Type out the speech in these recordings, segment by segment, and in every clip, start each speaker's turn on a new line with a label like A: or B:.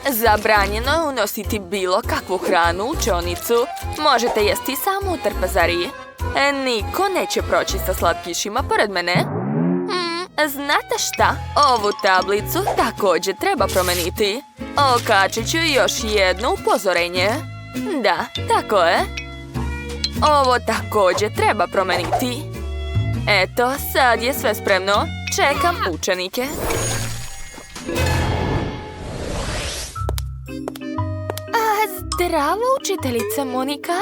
A: Zabranjeno je unositi bilo kakvu hranu u učionicu. Možete jesti samo u trpezariji. Niko neće proći sa slatkišima pored mene. Znate šta? Ovu tablicu također treba promijeniti. Okačit ću još jedno upozorenje. Da, tako je. Ovo također treba promijeniti. Eto, sad je sve spremno. Čekam učenike. Zdravo, učiteljice Monika.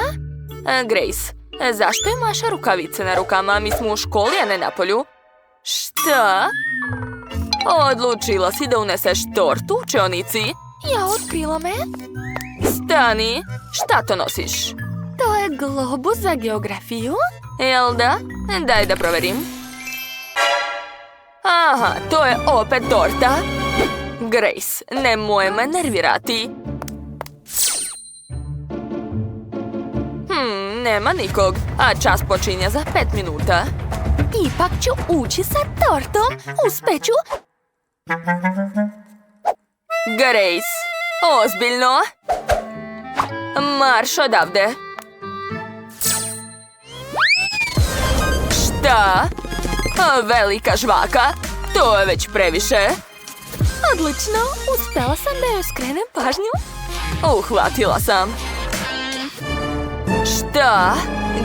A: Grace, zašto imaš rukavice na rukama? Mi smo u školi, a ne na polju. Šta? Odlučila si da uneseš tortu u učionici? Ja, otkrila me. Stani, šta to nosiš? To je globus za geografiju. Jel da? Daj da proverim. Aha, to je opet torta. Grace, nemoj me nervirati. Nema nikog, a čas počinje za 5 minuta. Ipak ću ući sa tortom. Uspeću. Grace, ozbiljno? Marš odavde. Šta? Velika žvaka? To je već previše. Odlično, uspela sam da joj skrenem pažnju. Uhvatila sam. Šta?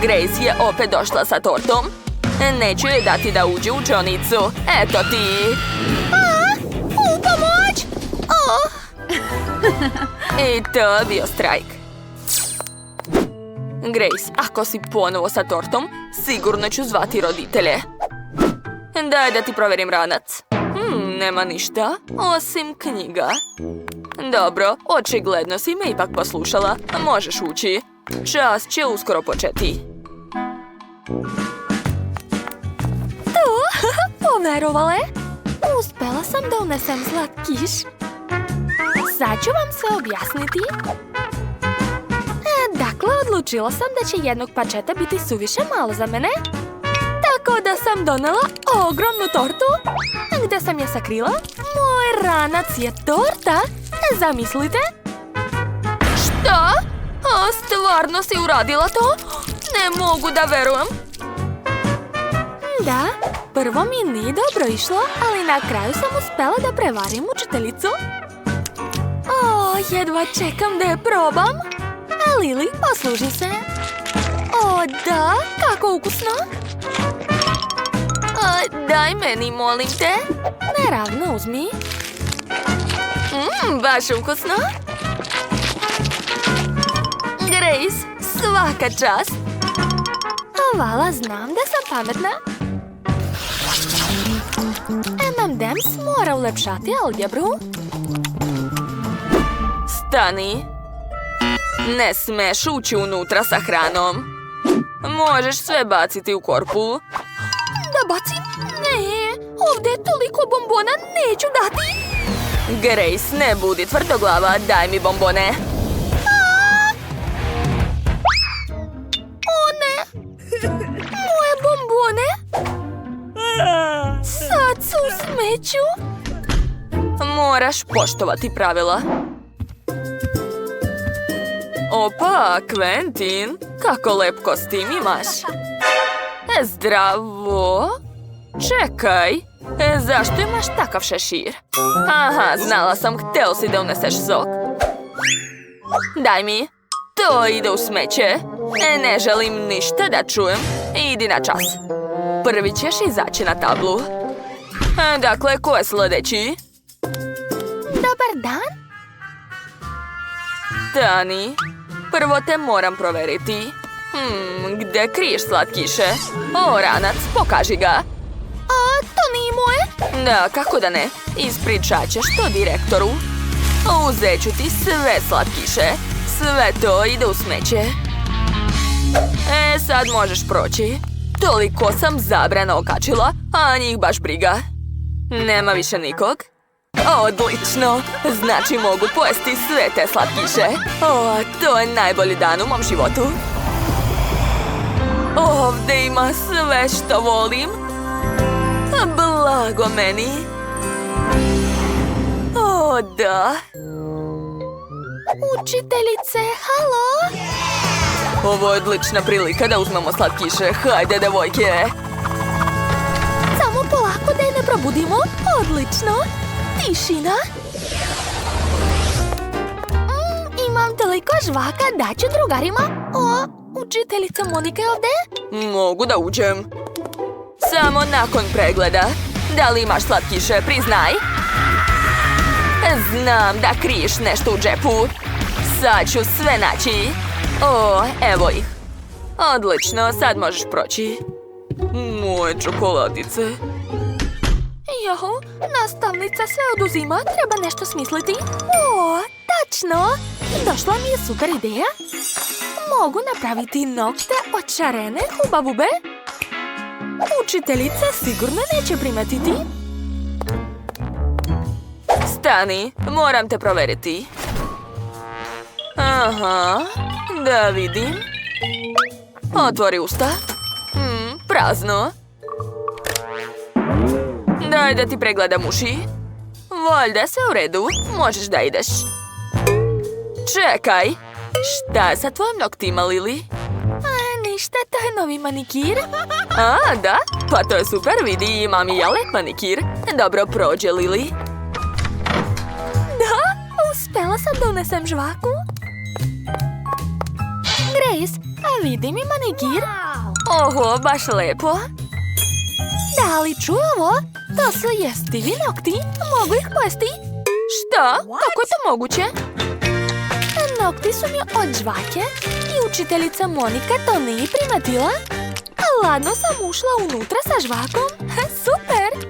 A: Grace je opet došla sa tortom. Neću joj dati da uđe u učionicu. Eto ti. U pomoć! I to je bio strajk. Grace, ako si ponovo sa tortom, sigurno ću zvati roditelje. Daj da ti provjerim ranac. Nema ništa, osim knjiga. Dobro, očigledno si me ipak poslušala. Možeš ući. Čas će uskoro početi. Poverovale? Uspela sam da unesem slatkiš. Sad ću vam sve objasniti. Dakle, odlučila sam da će jednog pačeta biti suviše malo za mene. Tako da sam donela ogromnu tortu. Gde sam je sakrila? Moj ranac je torta. Zamislite. Šta? Stvarno si uradila to? Ne mogu da verujem. Da, prvo mi nije dobro išlo, ali na kraju sam uspela da prevarim učiteljicu. Jedva čekam da je probam. Lili, posluži se. Da, kako ukusno. Daj meni, molim te. Naravno, uzmi. Baš ukusno. Grace, svaka čast. Hvala, znam da sam pametna. M&M's mora ulepšati algebru. Stani. Ne smeš ući unutra sa hranom. Možeš sve baciti u korpu. Da bacim? Ne, ovdje je toliko bombona, neću dati. Grace, ne budi tvrdoglava, daj mi bombone. O ne! Moje bombone? Sad su u smeću. Moraš poštovati pravila. Opa, Quentin, kako lep kostim imaš. Zdravo. Čekaj, zašto imaš takav šešir? Aha, znala sam, hteo si da uneseš sok. Daj mi, to ide u smeće. Ne želim ništa da čujem. Idi na čas. Prvi ćeš izaći na tablu. Dakle, ko je sljedeći? Dobar dan. Dani, prvo te moram proveriti. Gde kriješ slatkiše? Ranac, pokaži ga. To nije moje? Da, kako da ne? Ispričat ćeš to direktoru. Uzet ću ti sve slatkiše. Sve to ide u smeće. Sad možeš proći. Toliko sam zabrana okačila, a njih baš briga. Nema više nikog? Odlično! Znači mogu pojesti sve te slatkiše. To je najbolji dan u mom životu. Ovdje ima sve što volim. Blago meni. Da. Učiteljice, halo? Ovo je odlična prilika da uzmemo slatkiše. Hajde, devojke. Samo polako da je ne probudimo. Odlično. Tišina. Imam toliko žvaka, daću drugarima. O, učiteljica Monika je ovdje? Mogu da uđem. Samo nakon pregleda. Da li imaš slatkiše? Priznaj. Znam da kriješ nešto u džepu. Sad ću sve naći. O, evo ih. Odlično, sad možeš proći. Moje čokoladice. Joho, nastavnica sve oduzima, treba nešto smisliti. O, tačno! Došla mi je super ideja. Mogu napraviti nokte od šarene hubabube. Učiteljica sigurno neće primetiti. Stani, moram te provjeriti. Aha, da vidim. Otvori usta. Prazno. Daj da ti pregledam uši. Valjda sve u redu, možeš da ideš. Čekaj, šta je sa tvojim noktima, Lili? Ništa, to je novi manikir. A, da? Pa to je super, vidi, imam i ja lep manikir. Dobro prođe, Lili. Da, uspjela sam da unesem žvaku. Grace, a vidi mi manikir. Oho, baš lepo. Da li čuj ovo? To su jestivi nokti. Mogu ih pojesti? Šta? Kako je to moguće? Nokti su mi od žvake i učiteljica Monika to nije primetila. Ladno sam ušla unutra sa žvakom. Super!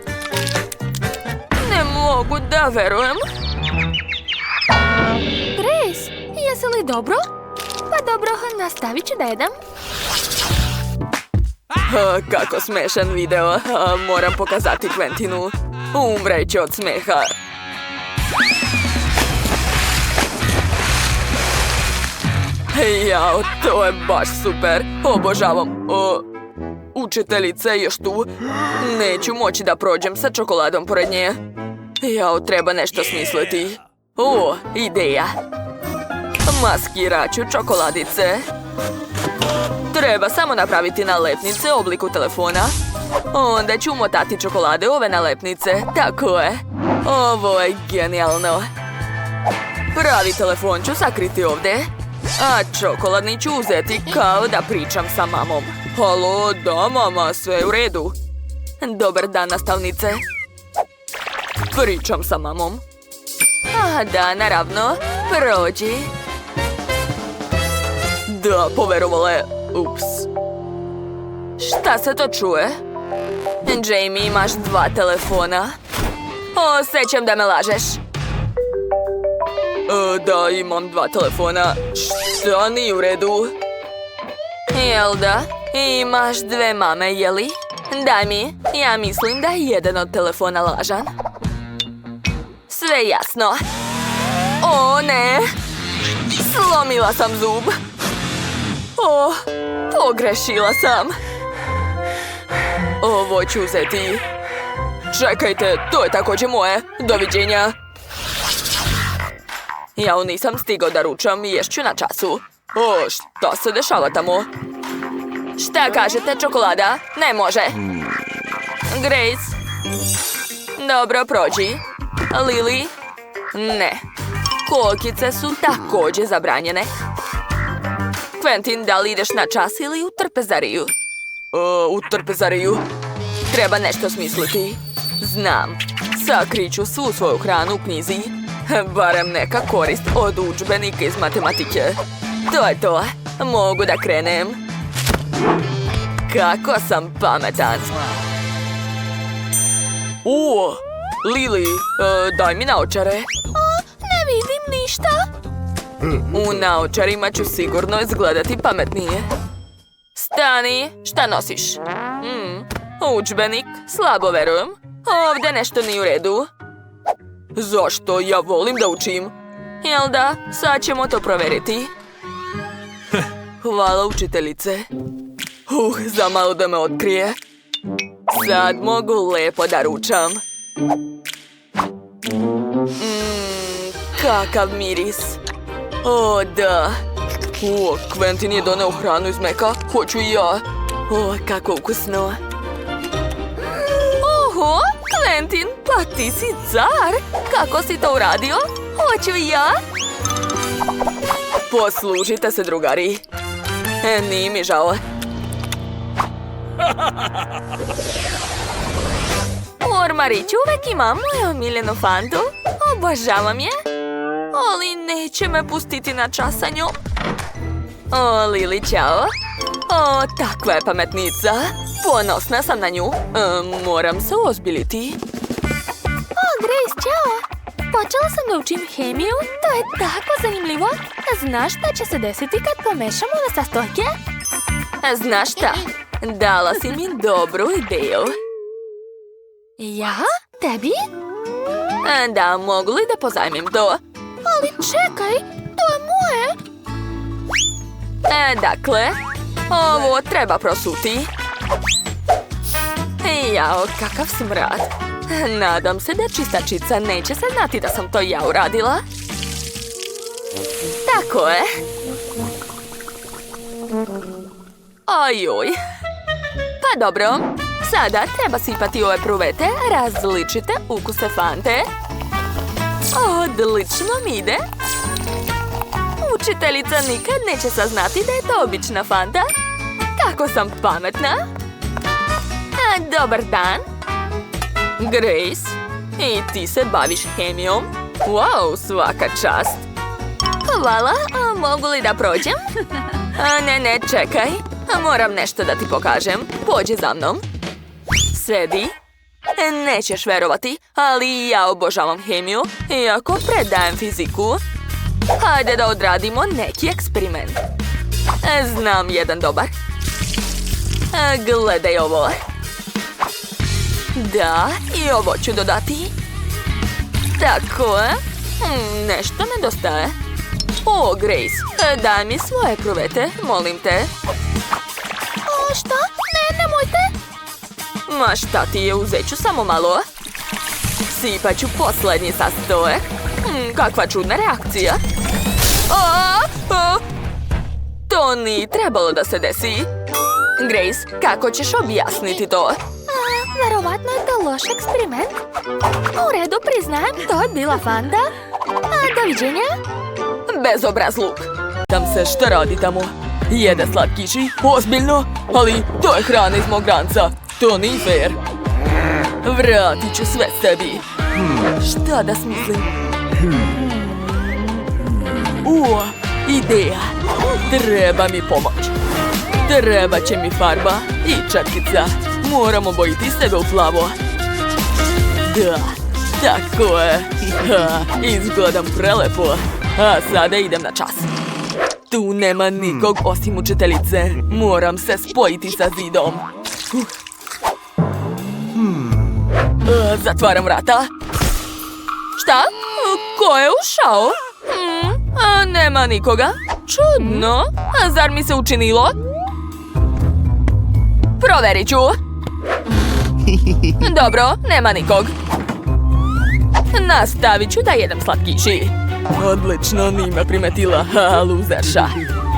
A: Ne mogu da verujem. Grace, jesi li dobro? Pa dobro, nastavit ću da jedem. Kako smešan video. Moram pokazati Quentinu. Umreće od smeha. Jao, to je baš super. Obožavam. Učiteljica je još tu. Neću moći da prođem sa čokoladom pored nje. Jao, treba nešto smisliti. O, ideja. Maskirat ću čokoladice. Treba samo napraviti nalepnice u obliku telefona. Onda ću umotati čokolade u ove nalepnice. Tako je. Ovo je genijalno. Pravi telefon ću sakriti ovdje. A čokoladni ću uzeti kao da pričam sa mamom. Halo, da mama, sve je u redu. Dobar dan, nastavnice. Pričam sa mamom. A da, naravno. Prođi. Da, poverovala je. Ups. Šta se to čuje? Jamie, imaš 2 telefona. Osjećam da me lažeš. Da, imam 2 telefona. Šta nije u redu? Jel da? Imaš 2 mame, jeli? Daj mi, ja mislim da je jedan od telefona lažan. Sve jasno. O, ne! Slomila sam zub. O, pogrešila sam. Ovo ću uzeti. Čekajte, to je također moje. Doviđenja. Ja nisam stigao da ručam i ješću na času. O, šta se dešava tamo? Šta kažete, čokolada? Ne može. Grace? Dobro, prođi. Lili? Ne. Kokice su također zabranjene. Quentin, da li ideš na čas ili u trpezariju? U trpezariju. Treba nešto smisliti. Znam. Sakriću svu svoju hranu u knjizi. Barem neka korist od udžbenika iz matematike. To je to. Mogu da krenem. Kako sam pametan. O, Lili, daj mi naočare. Ne vidim ništa. U naočarima ću sigurno izgledati pametnije. Stani, šta nosiš? Udžbenik, slabo verujem. Ovdje nešto nije u redu. Zašto? Ja volim da učim. Jel da? Sad ćemo to provjeriti. Hvala, učiteljice. Za malo da me otkrije. Sad mogu lepo da ručam. Kakav miris. O, da. O, Quentin je doneo hranu iz Meka. Hoću i ja. O, kako ukusno. Oho, Quentin, pa ti si car. Kako si to uradio? Hoću i ja. Poslužite se, drugari. Nije mi žao. U ormariću uvek imam moju omiljenu fantu. Obožavam je. Ali neće me pustiti na čas sa njom. O, Lili, čao. O, takva je pametnica. Ponosna sam na nju. Moram se uozbiljiti.
B: O, Grace, čao. Počela sam da učim hemiju. To je tako zanimljivo. Znaš šta će se desiti kad pomešamo ove sastojke?
A: Znaš šta? Dala si mi dobru ideju.
B: Ja? Tebi?
A: Da, mogu li da pozajmim to?
B: Ali čekaj, to je moje.
A: Dakle, ovo treba prosuti. Jao, kakav smrad. Nadam se da čistačica neće se znati da sam to ja uradila. Tako je. Ojoj. Pa dobro, sada treba sipati ove pruvete različite ukuse fante. Odlično mi ide. Učiteljica nikad neće saznati da je to obična fanta. Kako sam pametna. Dobar dan. Grace, i ti se baviš hemijom? Wow, svaka čast. Hvala, mogu li da prođem? Ne, čekaj. Moram nešto da ti pokažem. Pođi za mnom. Sedi. Nećeš verovati, ali ja obožavam hemiju, iako predajem fiziku. Hajde da odradimo neki eksperiment. Znam jedan dobar. Gledaj ovo. Da, i ovo ću dodati. Tako je. Nešto nedostaje. O, Grace, daj mi svoje pruvete, molim te.
B: O, šta? Ne, nemojte.
A: Ma šta ti je, uzet ću samo malo. Sipat ću posljednji sastojak. Kakva čudna reakcija. To nije trebalo da se desi. Grace, kako ćeš objasniti to?
B: Verovatno je to loš eksperiment. U redu, priznajem, to je bila fanta. Doviđenja.
A: Bezobrazluk. Tam se šta radi tamo? Jede slatkiši? Ozbiljno? Ali to je hrana iz mog ranca. To nije fair. Vratit ću sve sebi. Šta da smislim? Ideja. Treba mi pomoć. Treba će mi farba i četkica. Moram obojiti sebe u plavo. Da, tako je. Izgledam prelepo. A sada idem na čas. Tu nema nikog osim učiteljice. Moram se spojiti sa zidom. Zatvaram vrata. Šta? Ko je ušao? Nema nikoga. Čudno. Zar mi se učinilo? Proverit ću. Dobro, nema nikog. Nastavit ću da jedem slatkiši. Odlično, nije me primetila, luzerša.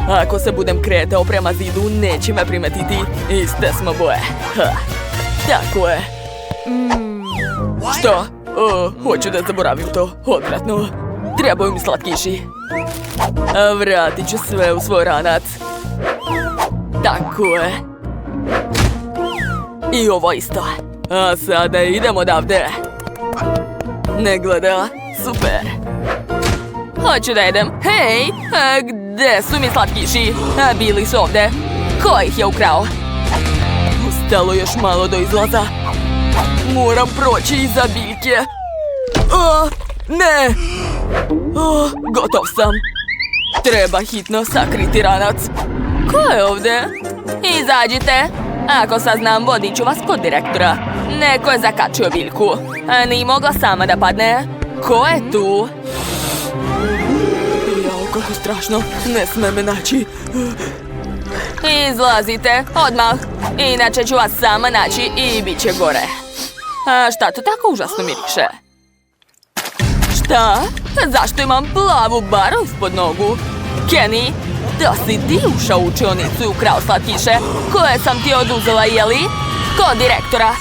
A: Ako se budem kretao prema zidu, neće me primetiti. Iste smo boje. Tako je. Što? Hoću da zaboravim to. Odvratno. Trebaju mi slatkiši. Vratit ću sve u svoj ranac. Tako je. I ovo isto. A sada idemo odavde. Ne gleda. Super. Hoću da jedem. Hej, gde su mi slatkiši? Bili su ovde. Ko ih je ukrao? Ostalo još malo do izlaza. Moram proći iza biljke. Ne! Gotov sam. Treba hitno sakriti ranac. Ko je ovde? Izađite. Ako saznam, vodit ću vas kod direktora. Neko je zakačio biljku. Nije mogla sama da padne. Ko je tu? Jao, kako strašno. Ne sme me naći. Izlazite, odmah. Inače ću vas sama naći i bit će gore. Šta to tako užasno miriše? Šta? Zašto imam plavu baru ispod nogu? Kenny, da si ti ušao u učionicu i ukrao slatkiše koje sam ti oduzela, jeli? Kod direktora.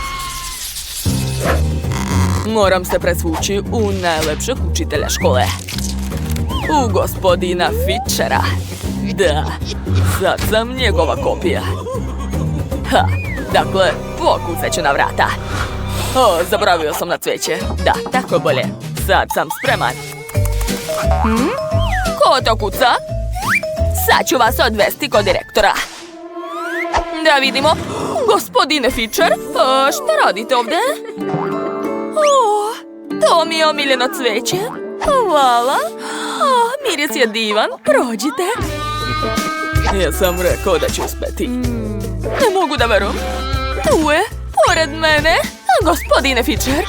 A: Moram se presvući u najlepšeg učitelja škole. U gospodina Fitchera. Da, sad sam njegova kopija. Ha, dakle, pokucat ću na vrata. O, zaboravio sam na cveće. Da, tako je bolje. Sad sam spreman. Ko to kuca? Sad ću vas odvesti kod direktora. Da vidimo. Gospodine Fitcher, šta radite ovdje? O, to mi je omiljeno cveće. Hvala. Miris je divan. Prođite. Ja sam rekao da ću uspeti. Ne mogu da verujem. Tu je, pored mene, gospodine Fitcher.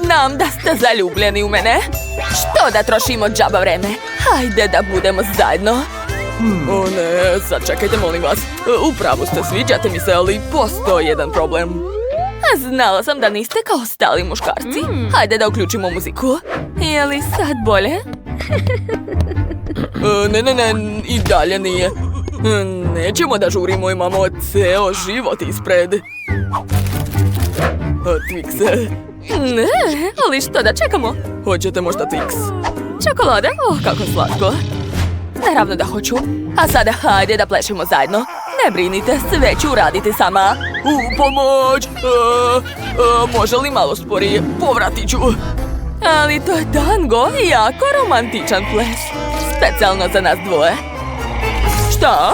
A: Znam da ste zaljubljeni u mene. Što da trošimo džaba vreme? Hajde da budemo zajedno. O ne, sad čekajte, molim vas. Upravo ste, sviđate mi se, ali postoji jedan problem. Znala sam da niste kao ostali muškarci. Hajde da uključimo muziku. Je li sad bolje? Ne, i dalje nije. Nećemo da žurimo, imamo ceo život ispred. Twix. Ne, ali što da čekamo? Hoćete možda Twix? Čokolade? Kako slatko. Naravno da hoću. A sada hajde da plešemo zajedno. Ne brinite, sve ću uraditi sama. Pomoć! Može li malo sporije? Povratit ću. Ali to je tango, jako romantičan ples. Specijalno za nas dvoje. Šta?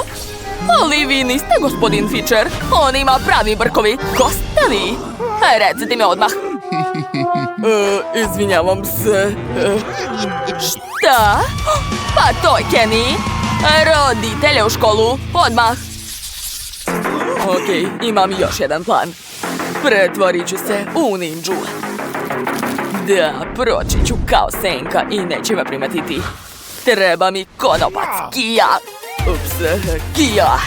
A: Ali vi niste gospodin Fitcher. On ima pravi brkovi. Ko ste vi? Recite mi odmah. Izvinjavam se. Šta? Pa to je Kenny. Roditelje u školu. Odmah. Okej, imam još jedan plan. Pretvorit ću se u ninđu. Da, proći ću kao senka i neće me primetiti. Treba mi konopac. Kija. Ups, Kija.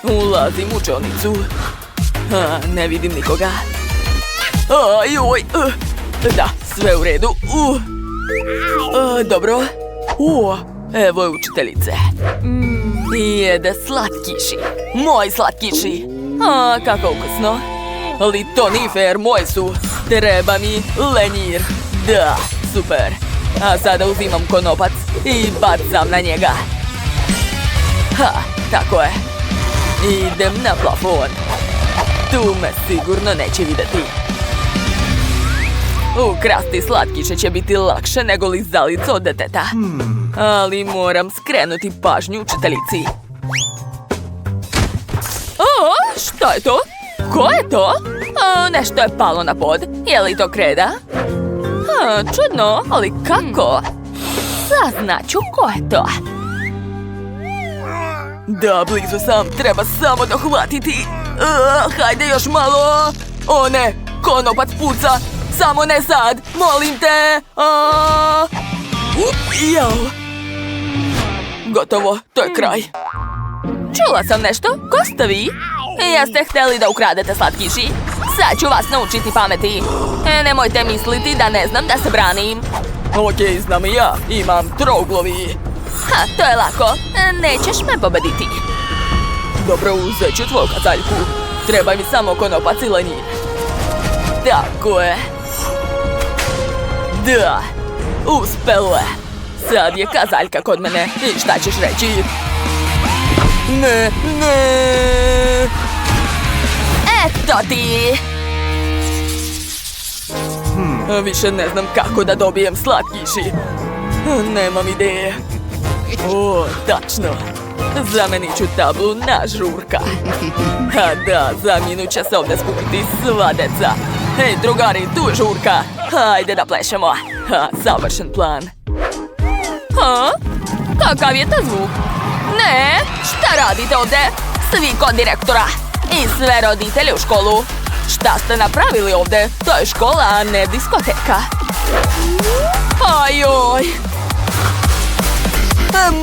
A: Ulazim u učionicu. Ne vidim nikoga. Joj. Da, sve u redu. Dobro. Evo je učiteljice. Jede slatkiši. Moji slatkiši. Kako ukusno. Ali to nije fair, moji su. Treba mi lenjir. Da, super. A sada uzimam konopac i bacam na njega. Tako je. Idem na plafon. Tu me sigurno neće vidjeti. Ukrasti slatkiše će biti lakše nego li zalica od deteta. Ali moram skrenuti pažnju učiteljici. Šta je to? Ko je to? Nešto je palo na pod. Je li to kreda? Čudno, ali kako? Saznaću ko je to. Da, blizu sam. Treba samo dohvatiti. Hajde još malo. O ne, konopac puca. Samo ne sad, molim te. Jao. Gotovo, to je kraj. Čula sam nešto, ko ste vi? Jeste htjeli da ukradete slatkiši? Sad ću vas naučiti pameti. Nemojte misliti da ne znam da se branim. Okej, znam i ja, imam trouglovi. To je lako, nećeš me pobediti. Dobro, uzet ću tvoju kazaljku. Treba mi samo konopac i lenjir. Tako je. Da, uspelo je. Sad je kazaljka kod mene. I šta ćeš reći? Ne. Eto ti. Više ne znam kako da dobijem slatkiši. Nemam ideje. Tačno. Zamenit ću tablu na žurka. Da, za minut će se ovdje skupiti sva deca. Hej, drugari, tu je žurka. Hajde da plešemo. Savršen plan. Kakav je to zvuk? Ne, šta radite ovdje? Svi kod direktora. I sve roditelje u školu. Šta ste napravili ovdje? To je škola, a ne diskoteka. Ajoj.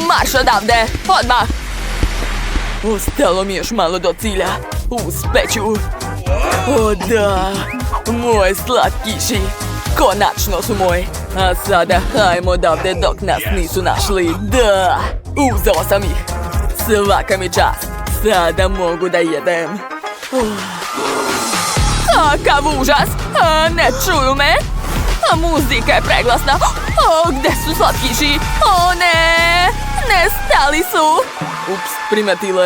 A: Marš odavde, odmah. Ostalo mi još malo do cilja. Uspeću. O da, moje slatkiši. Konačno su moji. A sada hajmo odavde dok nas nisu našli. Da, uzeo sam ih. Svaka mi čast. Sada mogu da jedem. Kakav užas! Ne čuju me! Muzika je preglasna. Gde su slatkiši? O ne! Nestali su! Ups, primetile.